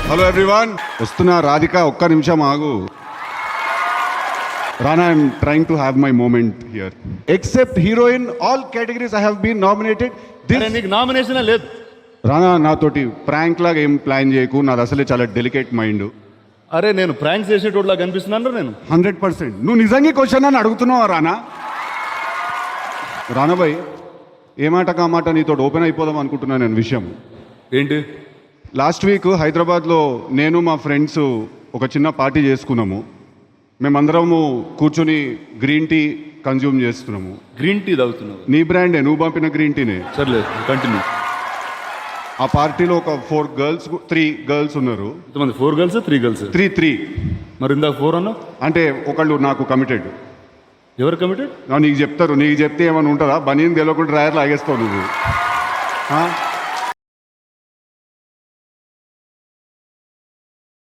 Hello everyone, వస్తున్నా రాధిక, ఒక్క నిమిషం ఆగు. Rana, I'm trying to have my moment here. Except heroine, all categories I have been nominated. నీకు nomination లేదు. రానా, నాతోటి ప్రాంక్ లాగా ఏం ప్లాన్ చేయకు, నాది అసలే చాలా డెలికేట్ మైండ్. అరే నేను ప్రాంక్ చేసేటోడ్లా కనిపిస్తున్నాను నేను. 100%. నువ్వు నిజంగా క్వశ్చన్ అని అడుగుతున్నావా రానా? రానాబాయ్, ఏ మాట కా మాట నీతో ఓపెన్ అయిపోదాం అనుకుంటున్నాను నేను విషయం. ఏంటి? లాస్ట్ వీక్ హైదరాబాద్లో నేను మా ఫ్రెండ్స్ ఒక చిన్న పార్టీ చేసుకున్నాము. మేమందరము కూర్చొని గ్రీన్ టీ కన్జ్యూమ్ చేస్తున్నాము. గ్రీన్ టీ తాగుతున్నావు? నీ బ్రాండే, నువ్వు పంపిన గ్రీన్ టీనే. సర్లేదు, కంటిన్యూ. ఆ పార్టీలో ఒక 3 గర్ల్స్ ఉన్నారు. ఎంతమంది? 4 గర్ల్స్ 3 గర్ల్స్? 3. మరి ఇందాక 4 అన్నా? అంటే ఒకళ్ళు నాకు కమిటెడ్. ఎవరు కమిటెడ్? నీకు చెప్తారు, నీకు చెప్తే ఏమైనా ఉంటుందా? బనీని తెలియకుండా డ్రాయర్లో ఆగేస్తావు నువ్వు.